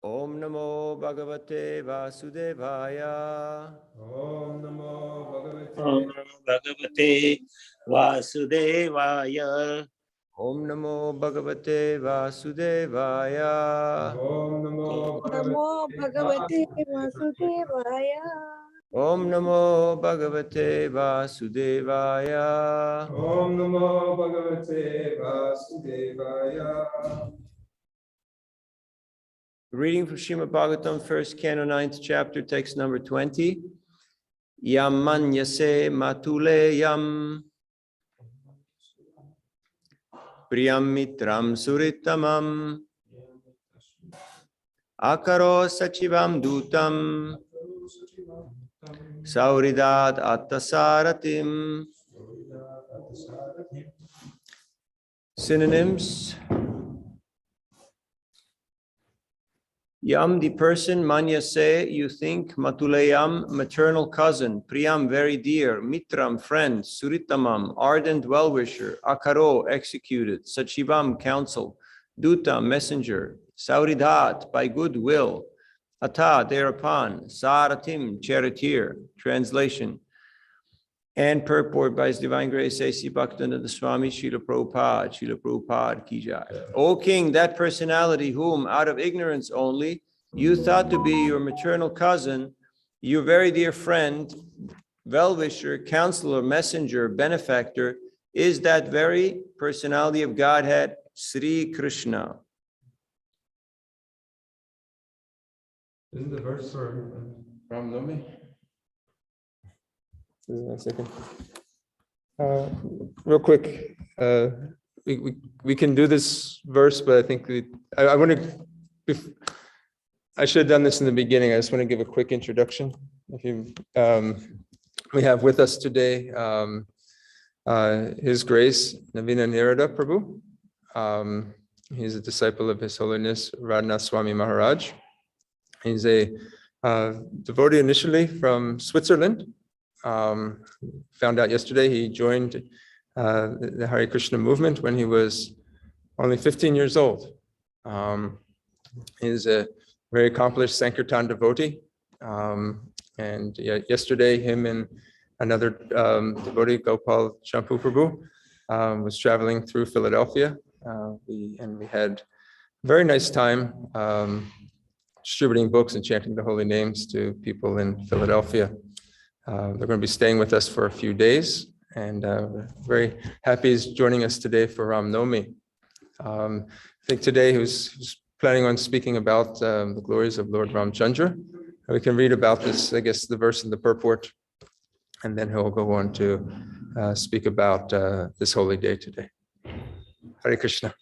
Om Namo Bhagavate Vasudevaya. Om Namo Bhagavate Vasudevaya. Om Namo Bhagavate Vasudevaya. Om Namo Bhagavate Vasudevaya. Om Namo Bhagavate Vasudevaya. Om Namo Bhagavate Vasudevaya. Reading from Srimad Bhagavatam, first canto, 9th chapter, text number 20. Yam manyase matule yam priyam mitram suritamam akaro sachivam dutam sauridat attasaratim. Synonyms. Yam, the person, manyase, you think, matuleyam, maternal cousin, priyam, very dear, mitram, friend, suritamam, ardent well-wisher, akaro, executed, sachivam, counsel, duta, messenger, sauridhat, by good will, ata, thereupon, saratim, charioteer. Translation and purport by His Divine Grace A.C. Bhaktivinoda Swami Srila Prabhupada ki jai. O King, that personality whom, out of ignorance only, you thought to be your maternal cousin, your very dear friend, well-wisher, counselor, messenger, benefactor, is that very personality of Godhead, Sri Krishna. Isn't the verse for Navami? A second. Real quick, we can do this verse, but I think I want to. I should have done this in the beginning. I just want to give a quick introduction. If you, we have with us today His Grace Navina Narada Prabhu. He's a disciple of His Holiness Radhanath Swami Maharaj. He's a devotee initially from Switzerland. Found out yesterday he joined the Hare Krishna movement when he was only 15 years old. He's a very accomplished Sankirtan devotee. And yesterday, him and another devotee, Gopal Champu Prabhu, was traveling through Philadelphia. We had a very nice time distributing books and chanting the holy names to people in Philadelphia. They're going to be staying with us for a few days, and we're very happy he's joining us today for Ram Navami. I think today he was planning on speaking about the glories of Lord Ramchandra. We can read about this, I guess, the verse in the purport, and then he'll go on to speak about this holy day today. Hare Krishna.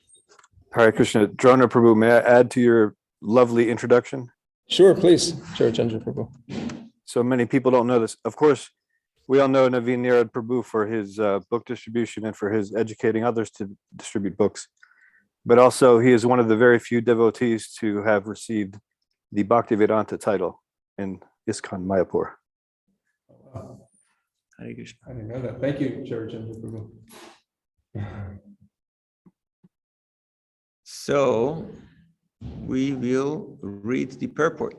Hare Krishna. Drona Prabhu, may I add to your lovely introduction? Sure, please. Charachandra Prabhu. So many people don't know this. Of course, we all know Naveen Nirad Prabhu for his book distribution and for his educating others to distribute books. But also, he is one of the very few devotees to have received the Bhaktivedanta title in ISKCON Mayapur. Wow. Hare Krishna. I didn't know that. Thank you, Charachandra Prabhu. So we will read the purport.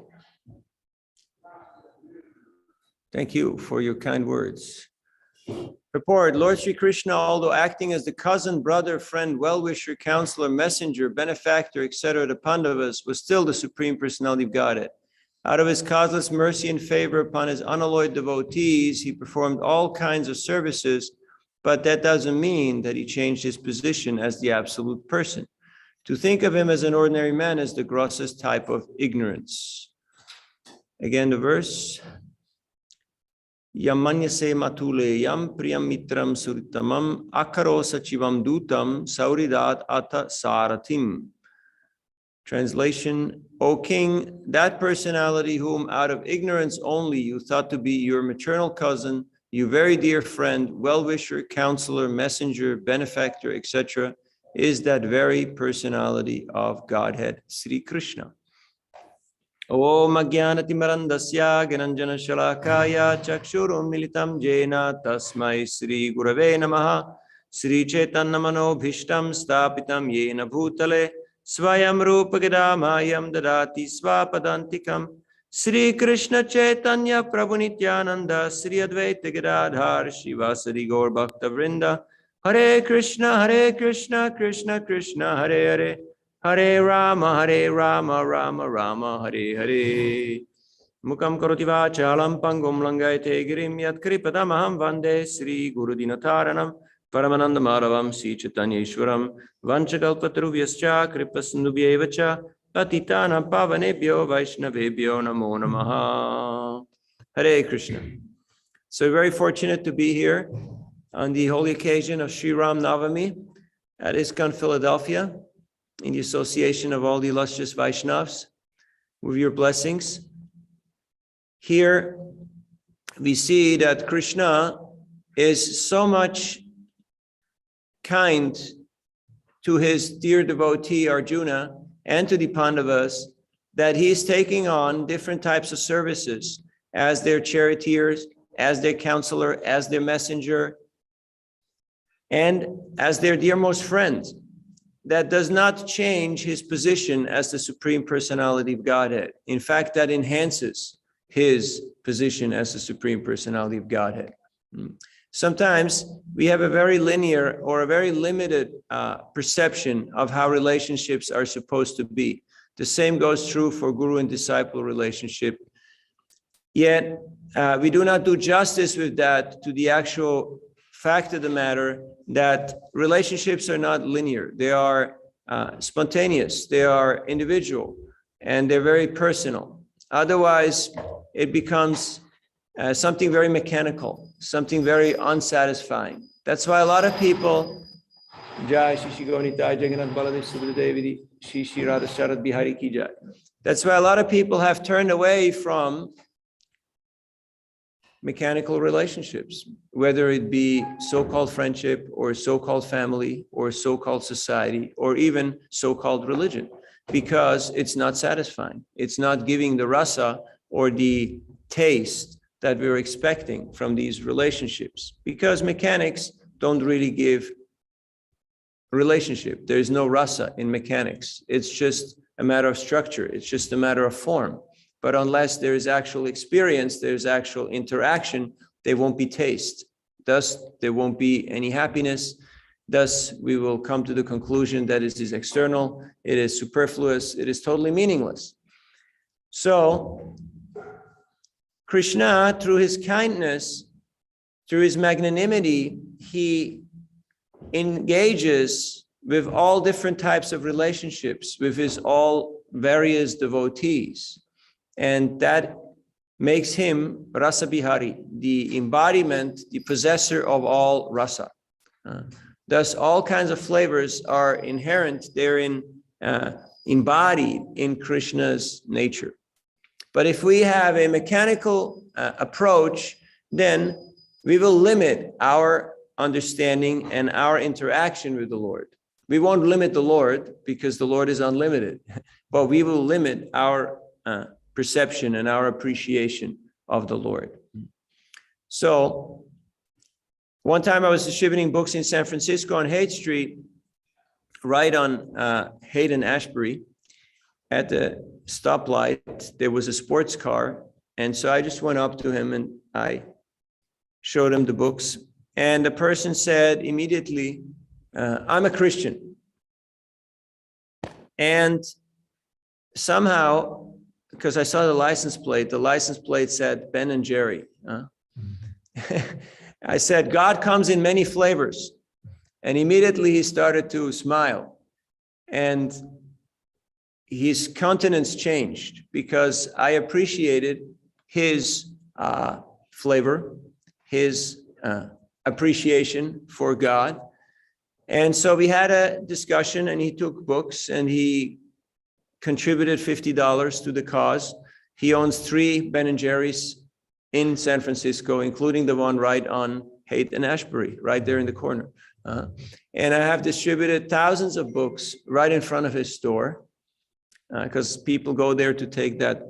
Thank you for your kind words. Purport: Lord Sri Krishna, although acting as the cousin, brother, friend, well-wisher, counselor, messenger, benefactor, etc., the Pandavas, was still the Supreme Personality of Godhead. Out of His causeless mercy and favor upon His unalloyed devotees, He performed all kinds of services, but that doesn't mean that He changed His position as the absolute person. To think of Him as an ordinary man is the grossest type of ignorance. Again, the verse. Yamanyase matule yam priyam mitram suritamam akaro sachivam dutam sauridat atta saratim. Translation: O King, that personality whom out of ignorance only you thought to be your maternal cousin, your very dear friend, well-wisher, counselor, messenger, benefactor, etc., is that very personality of Godhead, Sri Krishna. Om Ajnanatimarandasya Gananjana Shalakaya Chakshurum Militam Jena Tasmai Sri Gurave Namaha Sri Chaitanya Manobhishtam Stapitam Yena Bhutale Swayam Rupa Gadamayam Dadati Swapadantikam Sri Krishna Chaitanya Prabhu Nityananda Sri Advaita Gadadhar Shivasari Gaur Bhakta Vrinda Hare Krishna Krishna Krishna Hare Hare Hare Rama Rama Rama Hare Hare Mukam karoti vachalam pangum langayate girim yat kripadamaham vande Sri Guru Dinataranam Paramananda Madhavam Sri Chaitanya Ishwaram Vanchakalpatarubhyascha Kripasindubhyevacha Patitanam Pavanebhyo Vaishnavebhyo Namo Namaha. Hare Krishna. So we're very fortunate to be here on the holy occasion of Sri Ram Navami at ISKCON Philadelphia in the association of all the illustrious Vaishnavas with your blessings. Here we see that Krishna is so much kind to his dear devotee Arjuna and to the Pandavas that he is taking on different types of services as their charioteers, as their counselor, as their messenger, and as their dearmost friend. That does not change his position as the Supreme Personality of Godhead. In fact, that enhances his position as the Supreme Personality of Godhead. Sometimes we have a very linear or a very limited perception of how relationships are supposed to be. The same goes true for guru and disciple relationship. Yet we do not do justice with that to the actual fact of the matter that relationships are not linear. They are spontaneous, they are individual, and they're very personal. Otherwise, it becomes something very mechanical, something very unsatisfying. That's why a lot of people, that's why a lot of people have turned away from mechanical relationships, whether it be so-called friendship or so-called family or so-called society or even so-called religion, because it's not satisfying. It's not giving the rasa or the taste that we're expecting from these relationships, because mechanics don't really give a relationship. There's no rasa in mechanics. It's just a matter of structure. It's just a matter of form. But unless there is actual experience, there's actual interaction, there won't be taste. Thus, there won't be any happiness. Thus, we will come to the conclusion that it is external, it is superfluous, it is totally meaningless. So, Krishna, through his kindness, through his magnanimity, he engages with all different types of relationships, with his all various devotees. And that makes him Rasa Bihari, the embodiment, the possessor of all rasa. Thus, all kinds of flavors are inherent, they're embodied in Krishna's nature. But if we have a mechanical approach, then we will limit our understanding and our interaction with the Lord. We won't limit the Lord because the Lord is unlimited, but we will limit our perception and our appreciation of the Lord. So one time I was distributing books in San Francisco on Haight Street, right on Haight and Ashbury. At the stoplight, there was a sports car. And so I just went up to him and I showed him the books. And the person said immediately, I'm a Christian. And somehow, because I saw the license plate said Ben and Jerry. I said, God comes in many flavors. And immediately he started to smile. And his countenance changed because I appreciated his flavor, his appreciation for God. And so we had a discussion and he took books and he contributed $50 to the cause. He owns 3 Ben and Jerry's in San Francisco, including the one right on Haight and Ashbury, right there in the corner. And I have distributed thousands of books right in front of his store because people go there to take that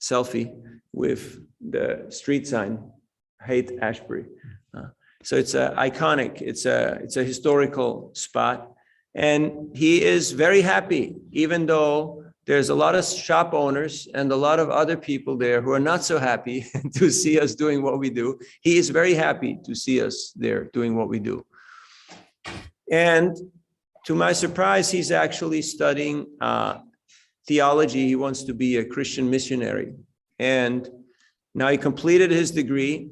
selfie with the street sign, Haight Ashbury. So it's iconic. It's a historical spot. And he is very happy, even though there's a lot of shop owners and a lot of other people there who are not so happy to see us doing what we do. He is very happy to see us there doing what we do. And to my surprise, he's actually studying theology. He wants to be a Christian missionary. And now he completed his degree.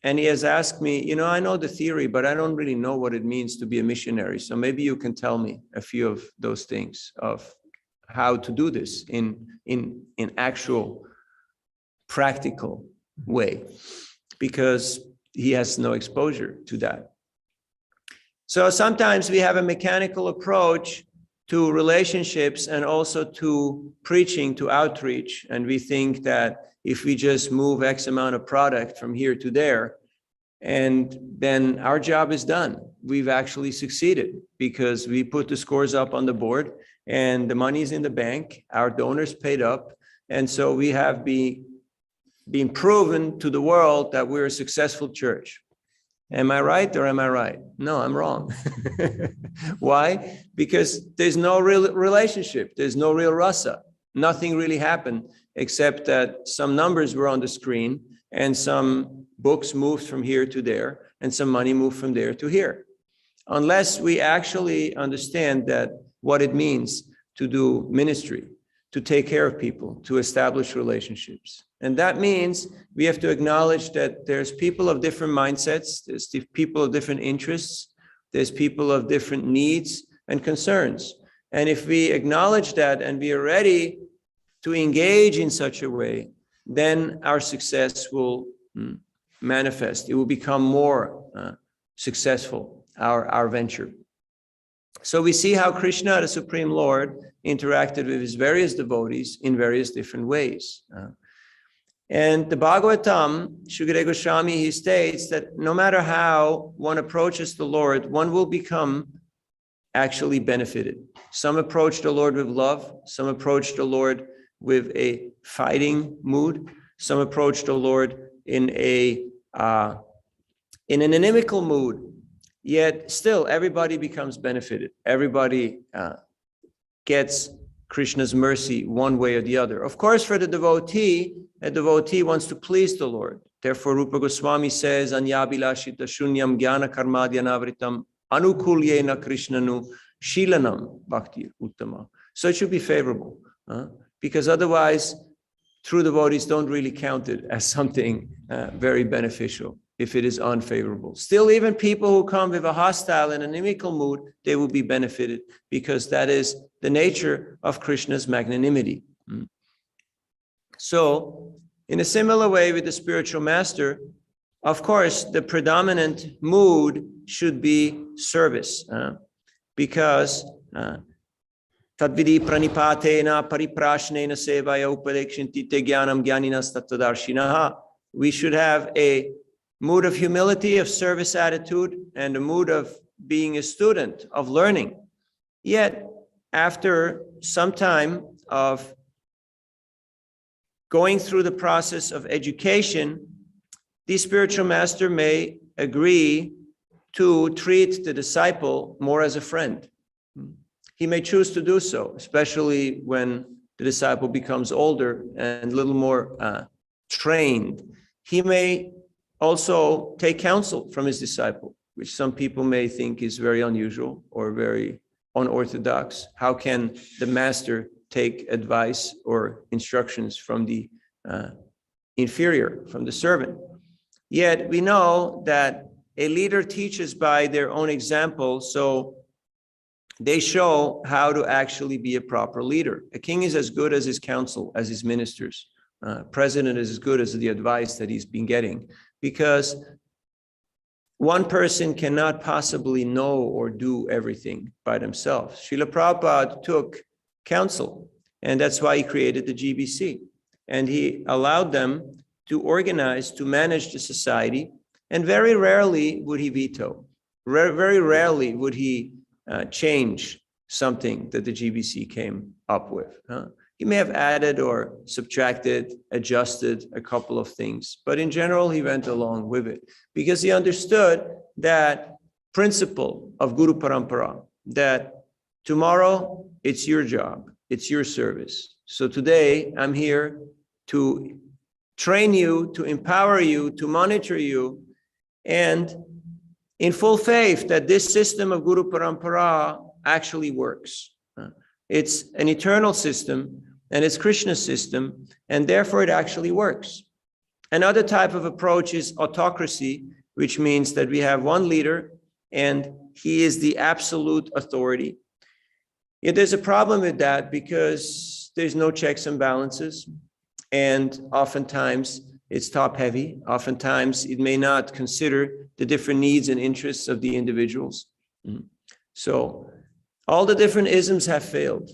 And he has asked me, I know the theory, but I don't really know what it means to be a missionary. So maybe you can tell me a few of those things of how to do this in actual practical way, because he has no exposure to that. So sometimes we have a mechanical approach to relationships and also to preaching, to outreach. And we think that if we just move X amount of product from here to there, and then our job is done. We've actually succeeded because we put the scores up on the board and the money is in the bank. Our donors paid up. And so we have been proven to the world that we're a successful church. Am I right or am I right? No, I'm wrong. Why? Because there's no real relationship. There's no real rasa. Nothing really happened except that some numbers were on the screen and some books moved from here to there and some money moved from there to here. Unless we actually understand that what it means to do ministry, to take care of people, to establish relationships. And that means we have to acknowledge that there's people of different mindsets, there's people of different interests, there's people of different needs and concerns. And if we acknowledge that and we are ready to engage in such a way, then our success will manifest. It will become more successful, our venture. So we see how Krishna, the Supreme Lord, interacted with his various devotees in various different ways. And the Bhagavatam, Shukadeva Goswami, he states that no matter how one approaches the Lord, one will become actually benefited. Some approach the Lord with love, some approach the Lord with a fighting mood, some approach the Lord in an inimical mood. Yet still, everybody becomes benefited. Everybody gets Krishna's mercy one way or the other. Of course, for the devotee, a devotee wants to please the Lord. Therefore, Rupa Goswami says, Anyabilashita shunyam jnana karmadhyanavritam anukulyena krishnanu shilanam bhakti uttama. So it should be favorable, because otherwise, true devotees don't really count it as something very beneficial if it is unfavorable. Still, even people who come with a hostile and inimical mood, they will be benefited because that is the nature of Krishna's magnanimity. So, in a similar way with the spiritual master, of course, the predominant mood should be service, because Tadvidi pranipatena pariprashnena sevaya upadekshanti te jnanam jnaninas tattvadarshinaha. We should have a mood of humility, of service attitude, and a mood of being a student, of learning. Yet, after some time of going through the process of education, the spiritual master may agree to treat the disciple more as a friend. He may choose to do so, especially when the disciple becomes older and a little more trained. He may also take counsel from his disciple, which some people may think is very unusual or very unorthodox. How can the master take advice or instructions from the inferior, from the servant? Yet we know that a leader teaches by their own example, so they show how to actually be a proper leader. A king is as good as his counsel, as his ministers. President is as good as the advice that he's been getting, because one person cannot possibly know or do everything by themselves. Srila Prabhupada took counsel, and that's why he created the GBC. And he allowed them to organize, to manage the society, and very rarely would he veto. Very rarely would he change something that the GBC came up with. He may have added or subtracted, adjusted a couple of things, but in general, he went along with it because he understood that principle of Guru Parampara, that Tomorrow, it's your job. It's your service. So today, I'm here to train you, to empower you, to monitor you, and in full faith that this system of Guru Parampara actually works. It's an eternal system, and it's Krishna's system, and therefore it actually works. Another type of approach is autocracy, which means that we have one leader, and he is the absolute authority. Yet there's a problem with that because there's no checks and balances, and oftentimes it's top-heavy. Oftentimes it may not consider the different needs and interests of the individuals. So all the different isms have failed.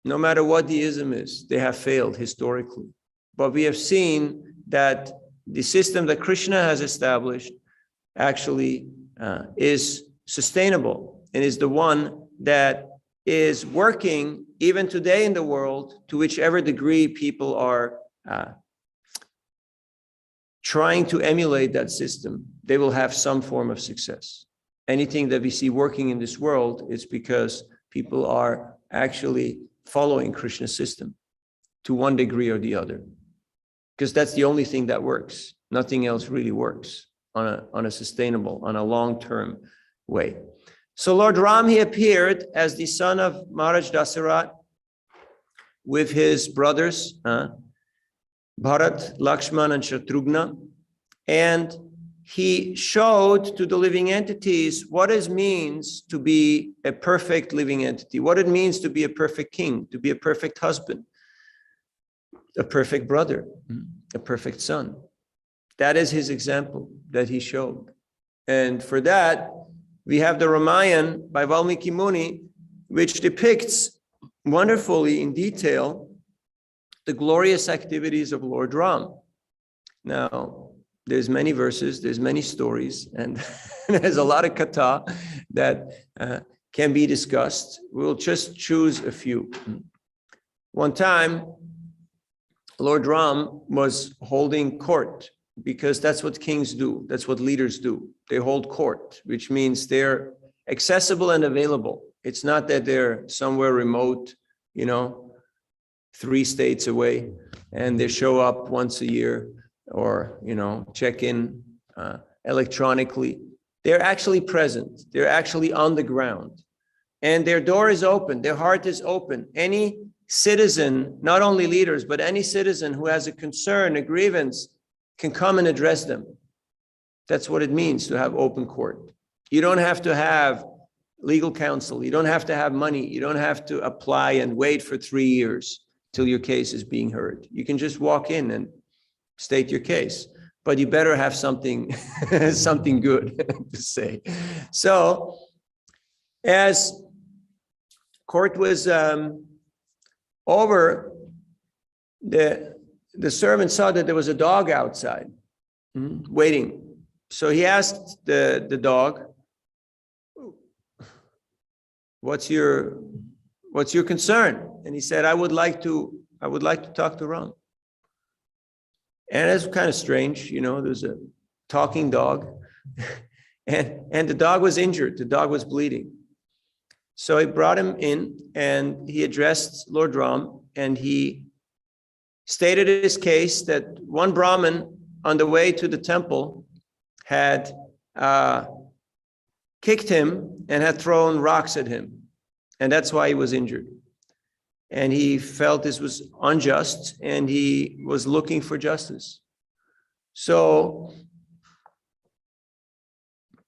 No matter what the ism is, they have failed historically. But we have seen that the system that Krishna has established actually is sustainable and is the one that is working even today in the world, to whichever degree people are trying to emulate that system, they will have some form of success. Anything that we see working in this world is because people are actually following Krishna's system to one degree or the other, because that's the only thing that works. Nothing else really works on a sustainable, on a long-term way. So Lord Ram, he appeared as the son of Maharaj Dasarat with his brothers, Bharat, Lakshman, and Shatrughna, and he showed to the living entities what it means to be a perfect living entity, what it means to be a perfect king, to be a perfect husband, a perfect brother, a perfect son. That is his example that he showed. And for that, we have the Ramayana by Valmiki Muni, which depicts wonderfully in detail the glorious activities of Lord Ram. Now, there's many verses, there's many stories, and there's a lot of katha that can be discussed. We'll just choose a few. One time, Lord Ram was holding court, because that's what kings do. That's what leaders do. They hold court, which means they're accessible and available. It's not that they're somewhere remote, 3 states away, and they show up once a year or, check in electronically. They're actually present. They're actually on the ground. And their door is open. Their heart is open. Any citizen, not only leaders, but any citizen who has a concern, a grievance, can come and address them. That's what it means to have open court. You don't have to have legal counsel. You don't have to have money. You don't have to apply and wait for 3 years till your case is being heard. You can just walk in and state your case, but you better have something, something good to say. So as court was over, the servant saw that there was a dog outside waiting. So he asked the dog, what's your concern? And he said, I would like to talk to Ram. And it's kind of strange, there's a talking dog and the dog was injured. The dog was bleeding. So he brought him in and he addressed Lord Ram, and he stated his case that one Brahmin on the way to the temple had kicked him and had thrown rocks at him. And that's why he was injured. And he felt this was unjust and he was looking for justice. So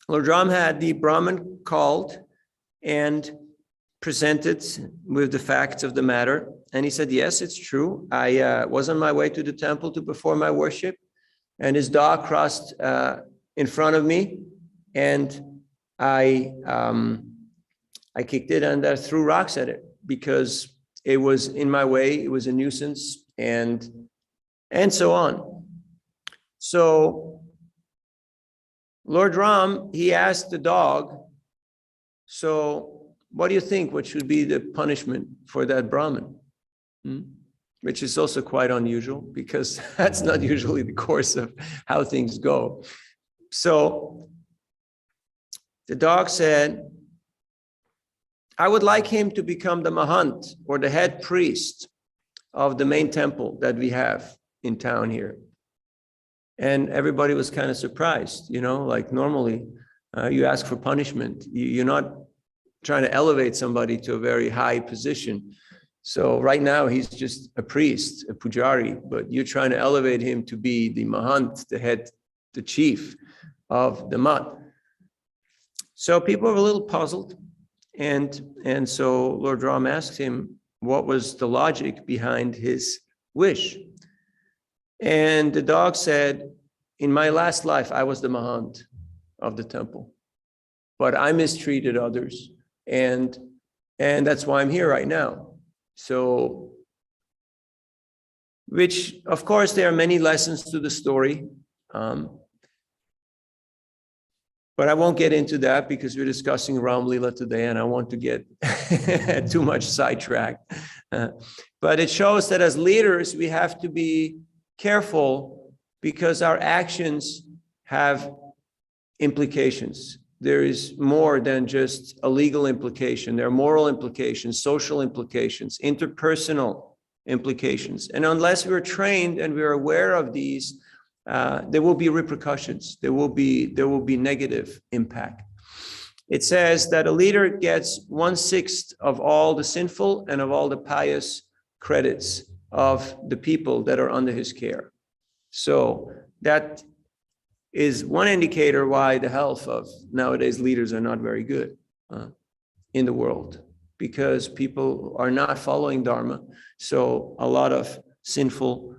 Lord Ram had the Brahmin called and presented with the facts of the matter. And he said, yes, it's true. I was on my way to the temple to perform my worship, and his dog crossed in front of me, and I kicked it and threw rocks at it because it was in my way. It was a nuisance, and so on. So Lord Ram, he asked the dog, so what do you think? What should be the punishment for that Brahmin? Which is also quite unusual, because that's not usually the course of how things go. So the dog said, I would like him to become the Mahant, or the head priest of the main temple that we have in town here. And everybody was kind of surprised, like normally you ask for punishment. You're not trying to elevate somebody to a very high position. So right now he's just a priest, a pujari, but you're trying to elevate him to be the Mahant, the head, the chief of the Mat. So people were a little puzzled. And so Lord Ram asked him, what was the logic behind his wish? And the dog said, in my last life, I was the Mahant of the temple, but I mistreated others. And that's why I'm here right now. So, which of course, there are many lessons to the story. But I won't get into that because we're discussing Ram Lila today and I want to get too much sidetracked. But it shows that as leaders, we have to be careful because our actions have implications. There is more than just a legal implication. There are moral implications, social implications, interpersonal implications. And unless we're trained and we're aware of these, there will be repercussions. There will be negative impact. It says that a leader gets 1/6 of all the sinful and of all the pious credits of the people that are under his care. So that is one indicator why the health of nowadays leaders are not very good in the world, because people are not following Dharma. So a lot of sinful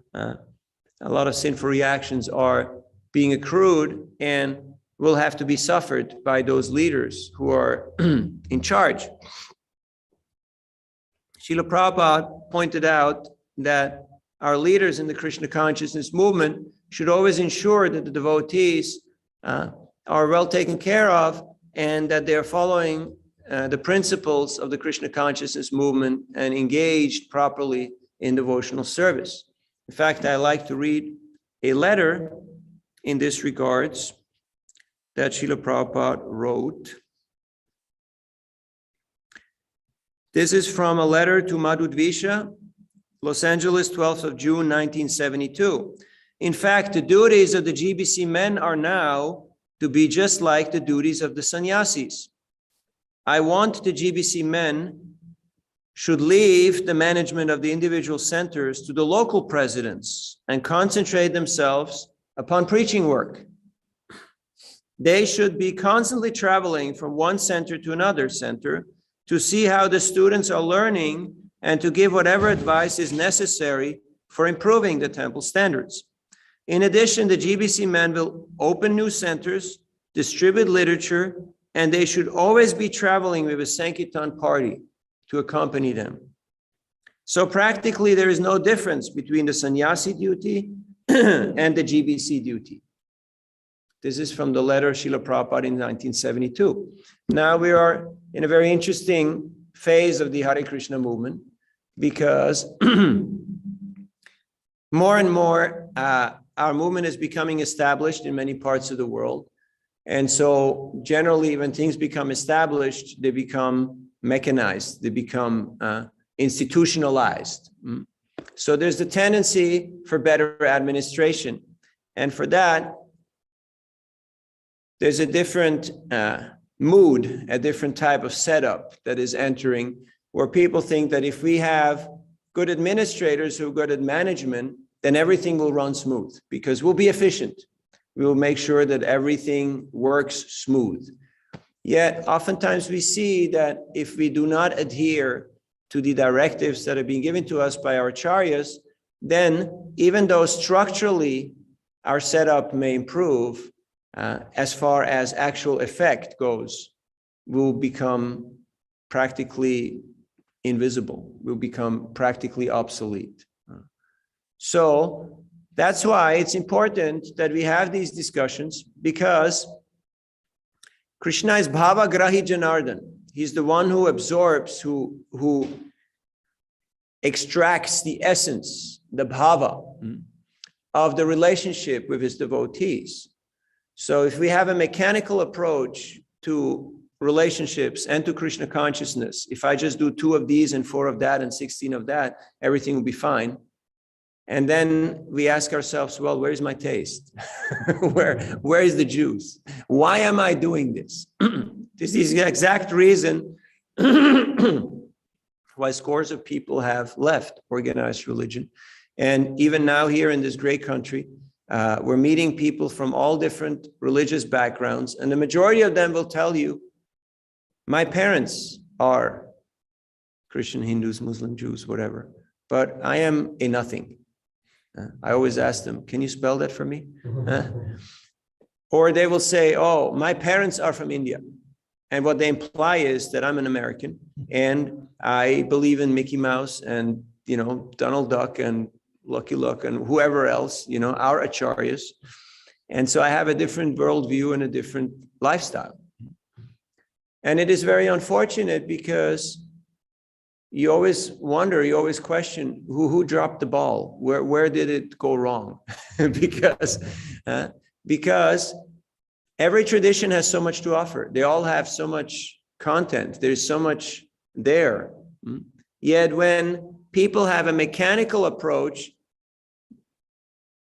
reactions are being accrued and will have to be suffered by those leaders who are in charge. Srila Prabhupada pointed out that our leaders in the Krishna consciousness movement should always ensure that the devotees are well taken care of and that they are following the principles of the Krishna consciousness movement and engaged properly in devotional service. In fact, I like to read a letter in this regards that Srila Prabhupada wrote. This is from a letter to Madhudvisha, Los Angeles, 12th of June, 1972. In fact, the duties of the GBC men are now to be just like the duties of the sannyasis. I want the GBC men should leave the management of the individual centers to the local presidents and concentrate themselves upon preaching work. They should be constantly traveling from one center to another center to see how the students are learning and to give whatever advice is necessary for improving the temple standards. In addition, the GBC men will open new centers, distribute literature, and they should always be traveling with a Sankirtan party to accompany them. So practically, there is no difference between the sannyasi duty and the GBC duty. This is from the letter Srila Prabhupada in 1972. Now we are in a very interesting phase of the Hare Krishna movement because more and more our movement is becoming established in many parts of the world. And so generally, when things become established, they become mechanized, they become institutionalized. So there's the tendency for better administration. And for that, there's a different mood, a different type of setup that is entering, where people think that if we have good administrators who are good at management, then everything will run smooth because we'll be efficient. We will make sure that everything works smooth. Yet oftentimes we see that if we do not adhere to the directives that are being given to us by our acharyas, then even though structurally our setup may improve, as far as actual effect goes, will become practically invisible, will become practically obsolete. So that's why it's important that we have these discussions, because Krishna is Bhava Grahi Janardhan. He's the one who absorbs, who extracts the essence, the bhava of the relationship with his devotees. So if we have a mechanical approach to relationships and to Krishna consciousness, if I just do 2 of these and 4 of that and 16 of that, everything will be fine. And then we ask ourselves, well, where's my taste? where is the juice? Why am I doing this? This is the exact reason why scores of people have left organized religion. And even now here in this great country, we're meeting people from all different religious backgrounds. And the majority of them will tell you, my parents are Christian, Hindus, Muslim, Jews, whatever, but I am a nothing. I always ask them, can you spell that for me? Or they will say, oh, my parents are from India. And what they imply is that I'm an American and I believe in Mickey Mouse and, Donald Duck and Lucky Luck and whoever else, our acharyas. And so I have a different worldview and a different lifestyle. And it is very unfortunate because you always wonder, you always question who dropped the ball, where did it go wrong? because every tradition has so much to offer. They all have so much content. There's so much there. Yet when people have a mechanical approach,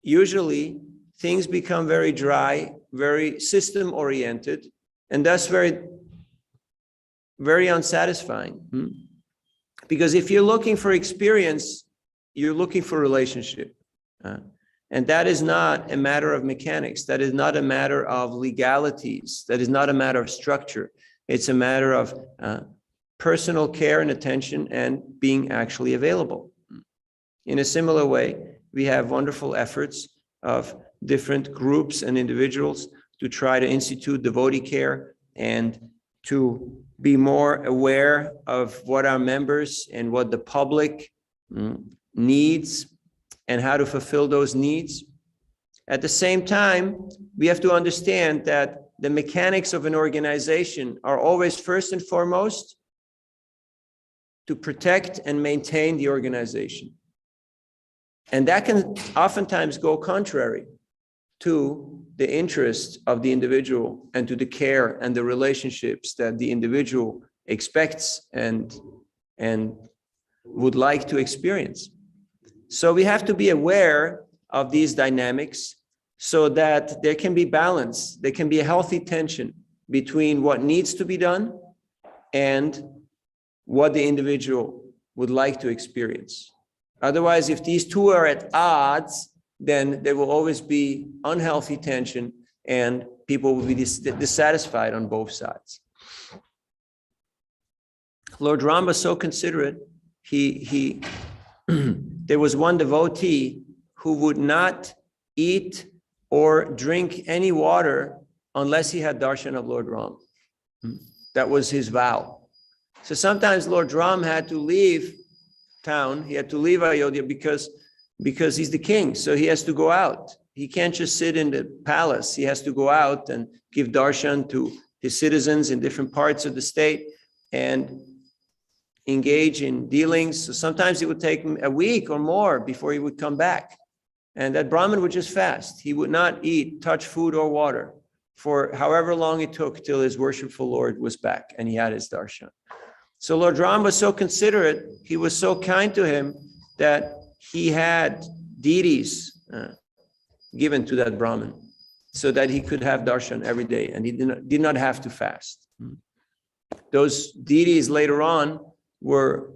usually things become very dry, very system oriented, and thus very, very unsatisfying. Because if you're looking for experience, you're looking for relationship. And that is not a matter of mechanics. That is not a matter of legalities. That is not a matter of structure. It's a matter of personal care and attention and being actually available. In a similar way, we have wonderful efforts of different groups and individuals to try to institute devotee care and to be more aware of what our members and what the public needs and how to fulfill those needs. At the same time, we have to understand that the mechanics of an organization are always first and foremost to protect and maintain the organization. And that can oftentimes go contrary to the interest of the individual and to the care and the relationships that the individual expects and would like to experience. So we have to be aware of these dynamics so that there can be balance, there can be a healthy tension between what needs to be done and what the individual would like to experience. Otherwise, if these two are at odds, then there will always be unhealthy tension and people will be dissatisfied on both sides. Lord Ram was so considerate. There was one devotee who would not eat or drink any water unless he had darshan of Lord Ram. That was his vow. So sometimes Lord Ram had to leave town. He had to leave Ayodhya because he's the king. So he has to go out. He can't just sit in the palace. He has to go out and give darshan to his citizens in different parts of the state and engage in dealings. So sometimes it would take him a week or more before he would come back. And that Brahmin would just fast. He would not eat, touch food or water for however long it took till his worshipful Lord was back and he had his darshan. So Lord Ram was so considerate, he was so kind to him that he had deities given to that Brahmin so that he could have darshan every day and he did not have to fast. Those deities later on were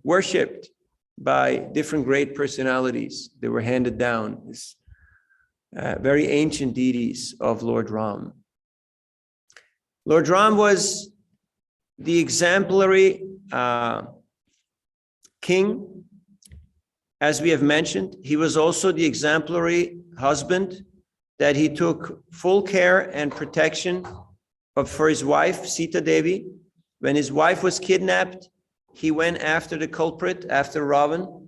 worshipped by different great personalities. They were handed down as very ancient deities of Lord Ram. Lord Ram was the exemplary king, as we have mentioned. He was also the exemplary husband, that he took full care and protection for his wife, Sita Devi. When his wife was kidnapped, he went after the culprit, after Ravan,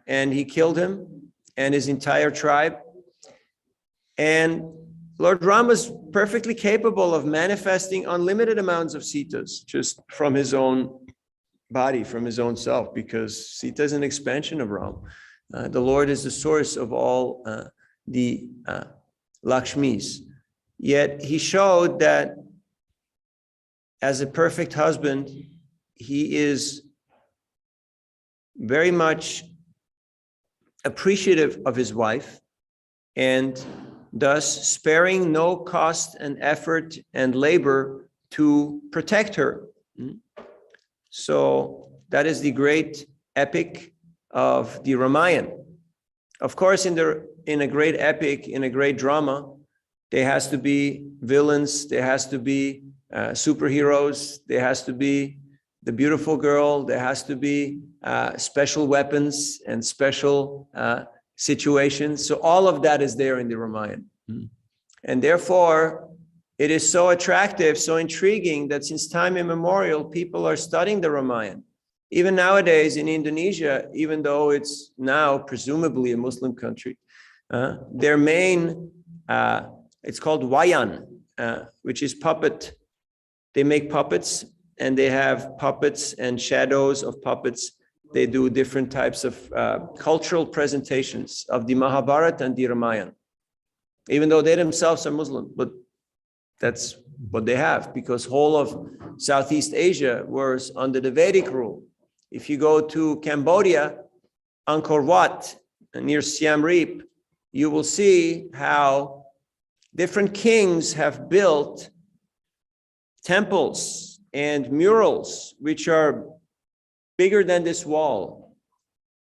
and he killed him and his entire tribe. And Lord Ram was perfectly capable of manifesting unlimited amounts of Sitas just from his own body, from his own self, because Sita is an expansion of Ram. The Lord is the source of all the Lakshmis. Yet he showed that as a perfect husband, he is very much appreciative of his wife, and thus sparing no cost and effort and labor to protect her. So that is the great epic of the Ramayana. Of course, in a great epic, in a great drama, there has to be villains, there has to be superheroes, there has to be the beautiful girl, there has to be special weapons and special situations. So all of that is there in the Ramayana. And therefore, it is so attractive, so intriguing that since time immemorial, people are studying the Ramayana. Even nowadays in Indonesia, even though it's now presumably a Muslim country, their main, it's called wayan, which is puppet. They make puppets, and they have puppets and shadows of puppets. They do different types of cultural presentations of the Mahabharata and the Ramayana, even though they themselves are Muslim, but that's what they have, because whole of Southeast Asia was under the Vedic rule. If you go to Cambodia, Angkor Wat, near Siem Reap, you will see how different kings have built temples and murals, which are bigger than this wall,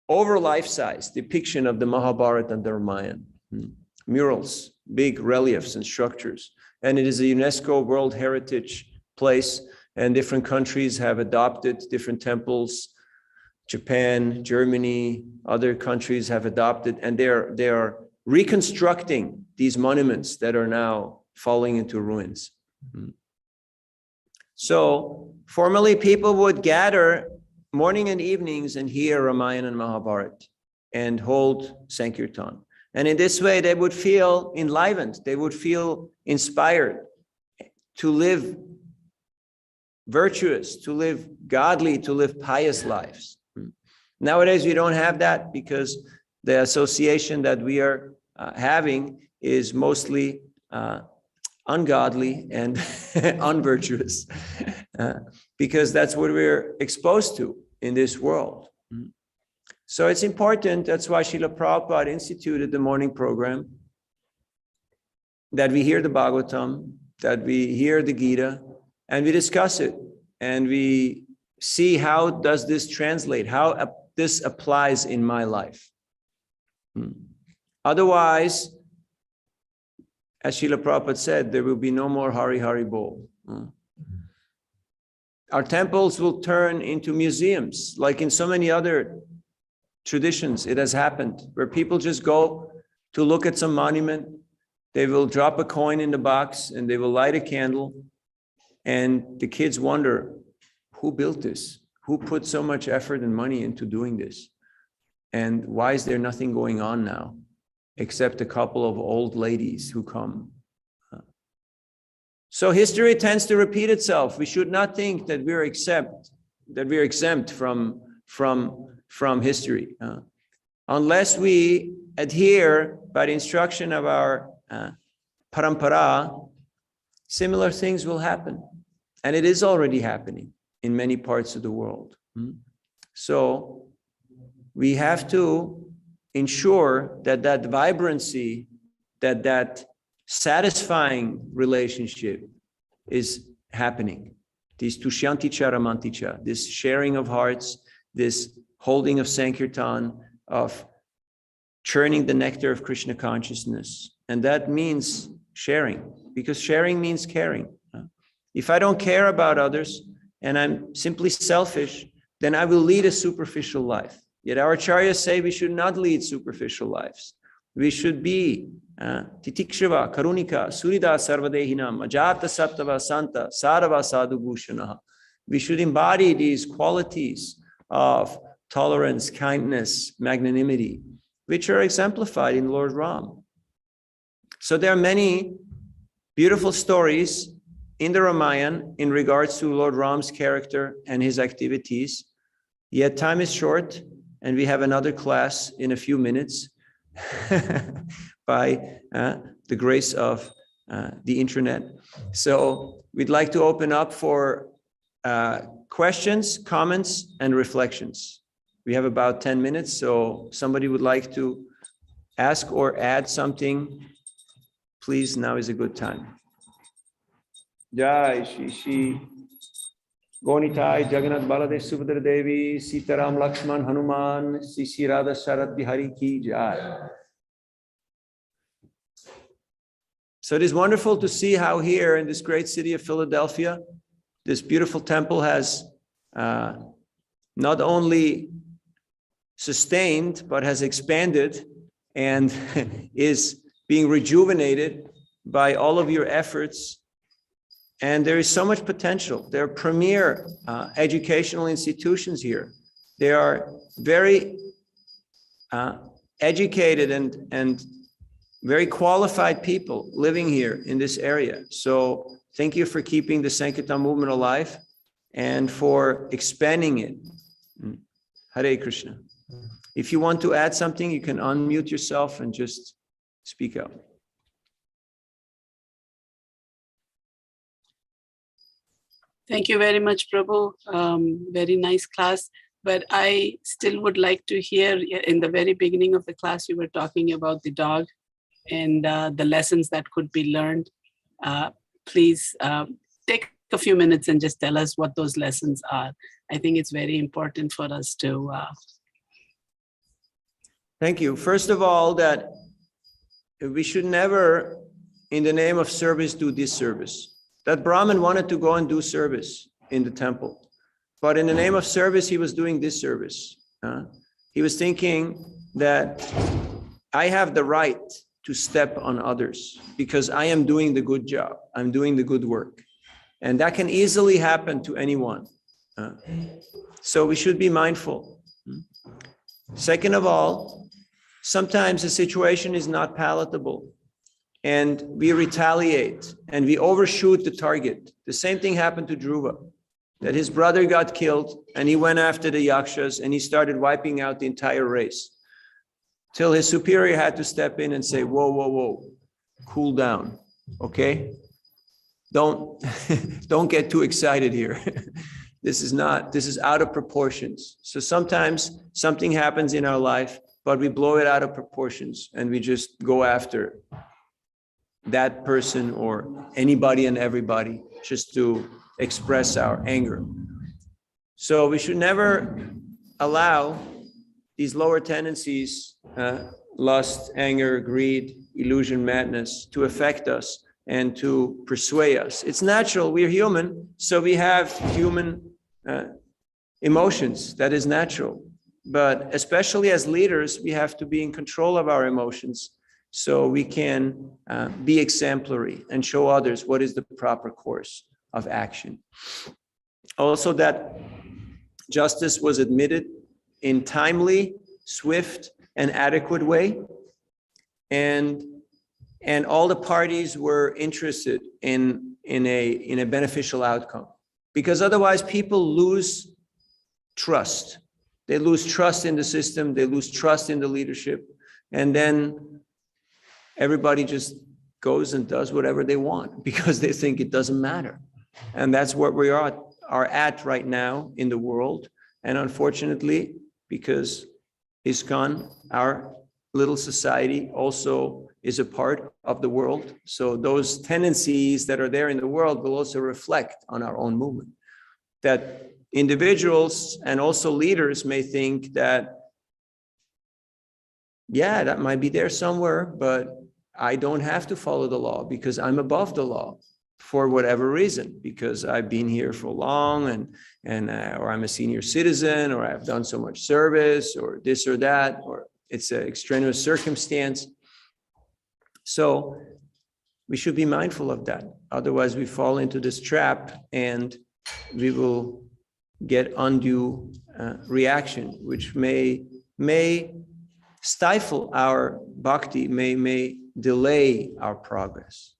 over life-size depiction of the Mahabharata and the Ramayana. Murals, big reliefs and structures. And it is a UNESCO World Heritage place, and different countries have adopted different temples. Japan, Germany, other countries have adopted, and they are reconstructing these monuments that are now falling into ruins. So formerly people would gather morning and evenings and hear Ramayana and Mahabharata and hold Sankirtan. And in this way, they would feel enlivened. They would feel inspired to live virtuous, to live godly, to live pious lives. Nowadays, we don't have that because the association that we are having is mostly ungodly and unvirtuous, because that's what we're exposed to in this world. So it's important, that's why Srila Prabhupada instituted the morning program, that we hear the Bhagavatam, that we hear the Gita, and we discuss it, and we see how does this translate, how this applies in my life. Otherwise, as Srila Prabhupada said, there will be no more Hari Hari Bol. Our temples will turn into museums, like in so many other traditions. It has happened where people just go to look at some monument. They will drop a coin in the box and they will light a candle. And the kids wonder, who built this? Who put so much effort and money into doing this? And why is there nothing going on now, except a couple of old ladies who come? So history tends to repeat itself. We should not think that we're exempt from history, unless we adhere by the instruction of our parampara. Similar things will happen, and it is already happening in many parts of the world. So we have to ensure that that vibrancy, that satisfying relationship is happening. This tushyanticha ramanticha, this sharing of hearts, this holding of Sankirtan, of churning the nectar of Krishna consciousness. And that means sharing, because sharing means caring. If I don't care about others and I'm simply selfish, then I will lead a superficial life. Yet our acharyas say we should not lead superficial lives. We should be titikshava, karunika, surida sarvadehinam, ajata saptava santa, sarava sadhu bhushanaha. We should embody these qualities of tolerance, kindness, magnanimity, which are exemplified in Lord Ram. So there are many beautiful stories in the Ramayana in regards to Lord Ram's character and his activities. Yet time is short, and we have another class in a few minutes by the grace of the internet. So we'd like to open up for questions, comments, and reflections. We have about 10 minutes, so somebody would like to ask or add something, please, now is a good time. Jai Shri Gonitai Jagannath Baladev Subhadra Devi Sitaram Lakshman Hanuman Sri Radha Sharat Bihari Ki Jai. So it is wonderful to see how here in this great city of Philadelphia, this beautiful temple has not only sustained, but has expanded and is being rejuvenated by all of your efforts. And there is so much potential. There are premier educational institutions here. There are very educated and very qualified people living here in this area. So thank you for keeping the Sankirtan movement alive and for expanding it. Hare Krishna. If you want to add something, you can unmute yourself and just speak out. Thank you very much, Prabhu. Very nice class. But I still would like to hear, in the very beginning of the class, you were talking about the dog and the lessons that could be learned. Please take a few minutes and just tell us what those lessons are. I think it's very important for us to. Thank you. First of all, that we should never, in the name of service, do disservice. That Brahmin wanted to go and do service in the temple, but in the name of service, he was doing disservice. He was thinking that I have the right to step on others because I am doing the good job. I'm doing the good work. And that can easily happen to anyone. So we should be mindful. Second of all, sometimes the situation is not palatable and we retaliate and we overshoot the target. The same thing happened to Dhruva, that his brother got killed and he went after the Yakshas and he started wiping out the entire race till his superior had to step in and say, whoa, whoa, whoa, cool down, okay? Don't get too excited here. This is out of proportions. So sometimes something happens in our life, but we blow it out of proportions and we just go after that person or anybody and everybody just to express our anger. So we should never allow these lower tendencies, lust, anger, greed, illusion, madness, to affect us and to persuade us. It's natural, we're human, so we have human emotions, that is natural. But especially as leaders, we have to be in control of our emotions so we can be exemplary and show others what is the proper course of action. Also, that justice was admitted in timely, swift, and adequate way. And all the parties were interested in a beneficial outcome. Because otherwise people lose trust. They lose trust in the system, they lose trust in the leadership, and then everybody just goes and does whatever they want because they think it doesn't matter. And that's what we are at right now in the world. And unfortunately, because ISKCON, our little society, also is a part of the world. So those tendencies that are there in the world will also reflect on our own movement. That individuals and also leaders may think that, yeah, that might be there somewhere, but I don't have to follow the law because I'm above the law for whatever reason, because I've been here for long or I'm a senior citizen, or I've done so much service, or this or that, or it's an extraneous circumstance. So we should be mindful of that. Otherwise, we fall into this trap and we will get undue reaction, which may stifle our bhakti, may delay our progress.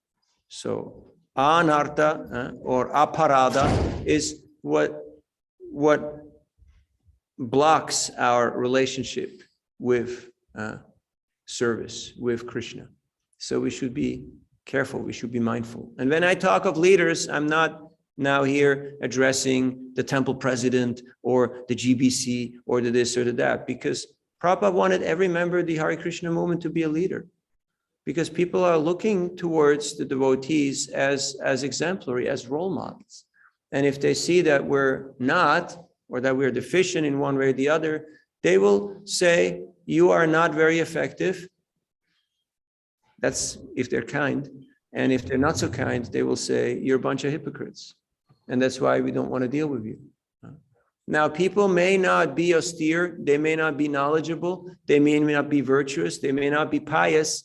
So anartha or aparadha is what blocks our relationship with service, with Krishna. So we should be Careful, we should be mindful. And when I talk of leaders, I'm not now here addressing the temple president or the GBC or the this or the that, because Prabhupada wanted every member of the Hare Krishna movement to be a leader, because people are looking towards the devotees as exemplary, as role models. And if they see that we're not, or that we're deficient in one way or the other, they will say, you are not very effective. That's if they're kind. And if they're not so kind, they will say, you're a bunch of hypocrites. And that's why we don't want to deal with you. Now, people may not be austere. They may not be knowledgeable. They may not be virtuous. They may not be pious.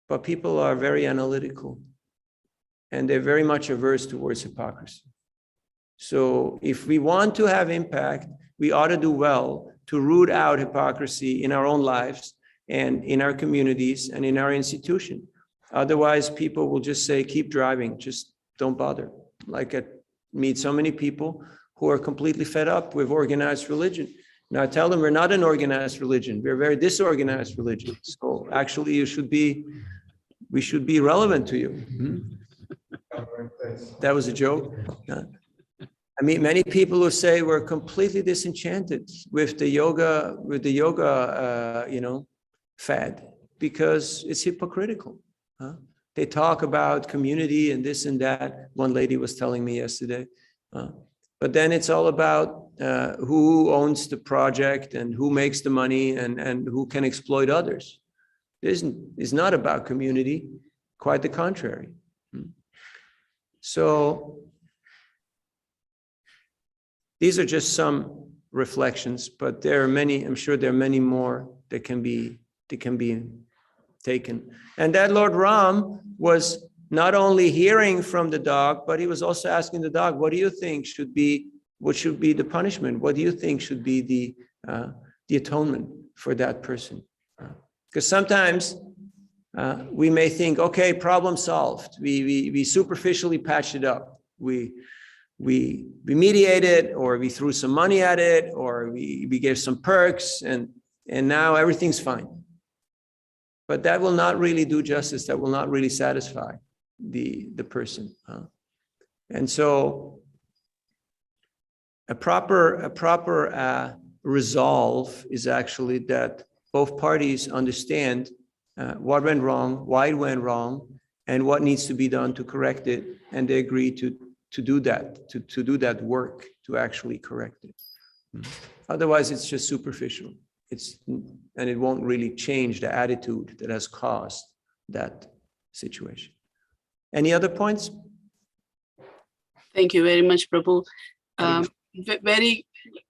But people are very analytical. And they're very much averse towards hypocrisy. So if we want to have impact, we ought to do well to root out hypocrisy in our own lives and in our communities and in our institution. Otherwise, people will just say, keep driving, just don't bother. Like I meet so many people who are completely fed up with organized religion. Now I tell them we're not an organized religion. We're a very disorganized religion. So actually we should be relevant to you. That was a joke. I meet many people who say we're completely disenchanted with the yoga, fad, because it's hypocritical. They talk about community and this and that. One lady was telling me yesterday. But then it's all about who owns the project and who makes the money and who can exploit others. It's not about community, quite the contrary. So these are just some reflections, but there are many, I'm sure there are many more that can be taken. And that Lord Ram was not only hearing from the dog, but he was also asking the dog, what do you think what should be the punishment? What do you think should be the atonement for that person? Because sometimes we may think, okay, problem solved. We superficially patched it up. We mediated, or we threw some money at it, or we gave some perks, and now everything's fine. But that will not really do justice. That will not really satisfy the person. And so a proper resolve is actually that both parties understand what went wrong, why it went wrong, and what needs to be done to correct it, and they agree to do that, to do that work to actually correct it. Otherwise, it's just superficial. And it won't really change the attitude that has caused that situation. Any other points? Thank you very much, Prabhu. Very,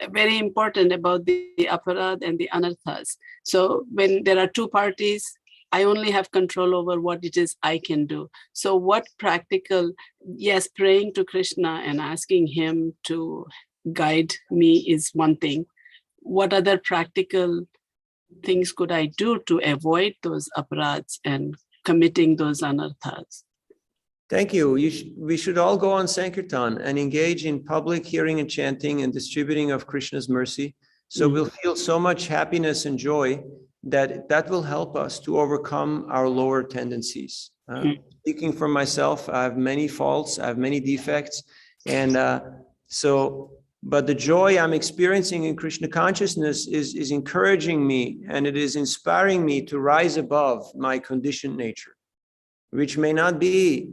very important about the aparad and the anarthas. So when there are two parties, I only have control over what it is I can do. So what practical, yes, praying to Krishna and asking him to guide me is one thing. What other practical things could I do to avoid those aparads and committing those anarthas? Thank you. We should all go on Sankirtan and engage in public hearing and chanting and distributing of Krishna's mercy. So we'll feel so much happiness and joy that will help us to overcome our lower tendencies. Speaking for myself, I have many faults, I have many defects. And but the joy I'm experiencing in Krishna consciousness is encouraging me, and it is inspiring me to rise above my conditioned nature, which may not be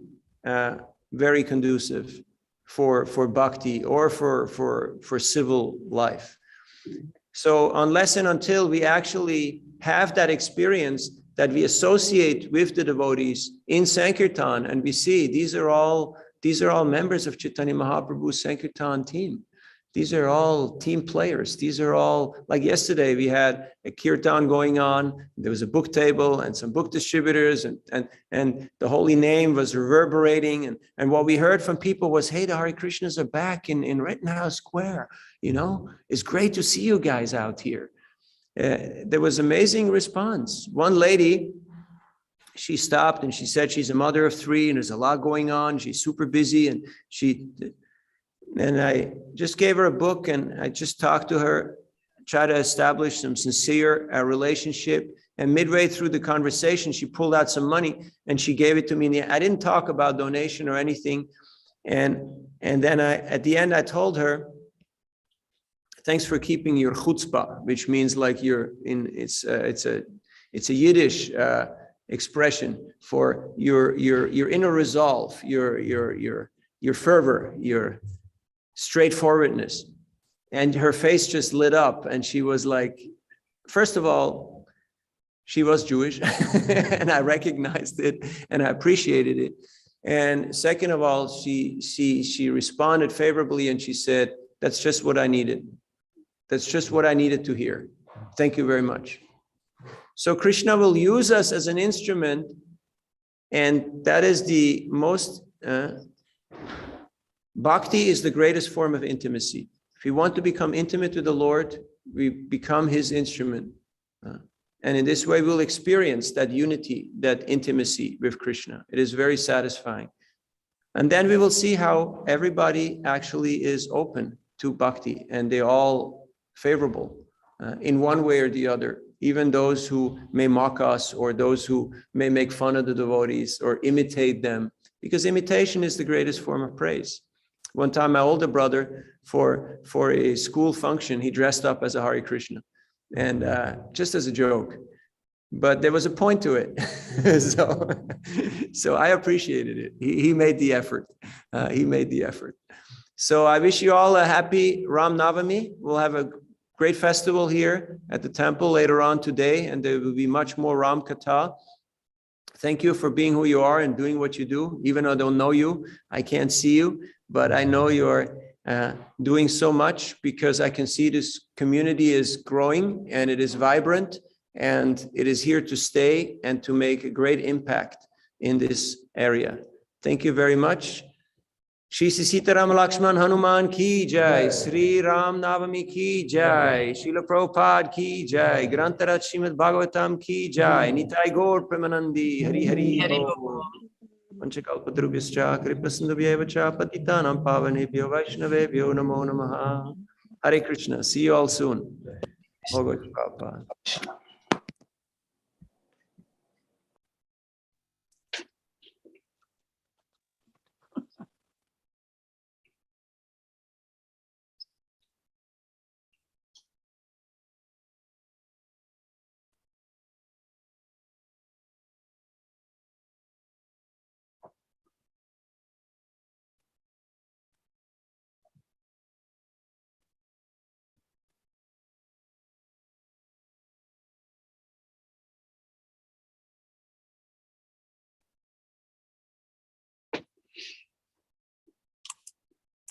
very conducive for bhakti or for civil life. So unless and until we actually have that experience, that we associate with the devotees in Sankirtan, and we see these are all members of Chaitanya Mahaprabhu's Sankirtan team. These are all team players. These are all, like yesterday, we had a kirtan going on. There was a book table and some book distributors, and the holy name was reverberating. And what we heard from people was, hey, the Hare Krishnas are back in Rittenhouse Square. It's great to see you guys out here. There was amazing response. One lady, she stopped and she said she's a mother of 3 and there's a lot going on. She's super busy, and I just gave her a book and I just talked to her, try to establish some sincere relationship. And midway through the conversation, she pulled out some money and she gave it to me. I didn't talk about donation or anything. And then at the end, I told her, thanks for keeping your chutzpah, which means like it's a Yiddish expression for your inner resolve, your fervor, your straightforwardness. And her face just lit up, and she was like, first of all, she was Jewish, and I recognized it, and I appreciated it. And second of all, she responded favorably, and she said, "That's just what I needed. That's just what I needed to hear. Thank you very much." So Krishna will use us as an instrument, and that is the most, bhakti is the greatest form of intimacy. If we want to become intimate with the Lord, we become his instrument. And in this way, we'll experience that unity, that intimacy with Krishna. It is very satisfying. And then we will see how everybody actually is open to bhakti, and they're all favorable in one way or the other. Even those who may mock us, or those who may make fun of the devotees or imitate them, because imitation is the greatest form of praise. One time, my older brother, for a school function, he dressed up as a Hare Krishna, and just as a joke. But there was a point to it, so I appreciated it. He made the effort. He made the effort. So I wish you all a happy Ram Navami. We'll have a great festival here at the temple later on today, and there will be much more Ram Katha. Thank you for being who you are and doing what you do. Even though I don't know you, I can't see you, but I know you're doing so much, because I can see this community is growing and it is vibrant, and it is here to stay and to make a great impact in this area. Thank you very much. Shri Sitaram Lakshman Hanuman ki jai, Sri Ram Navami ki jai, Srila Prabhupada ki jai, Grantarat Srimad Bhagavatam ki jai, Nitai Gaur Premanandi, Hari Hari Bol. Panchakalpadrubhyascha Kripasindubhyeva Patitanam Pavanebhyo Vaishnavebhyo Namo Namaha. Hare Krishna. See you all soon. Bhagavad Prabhupada.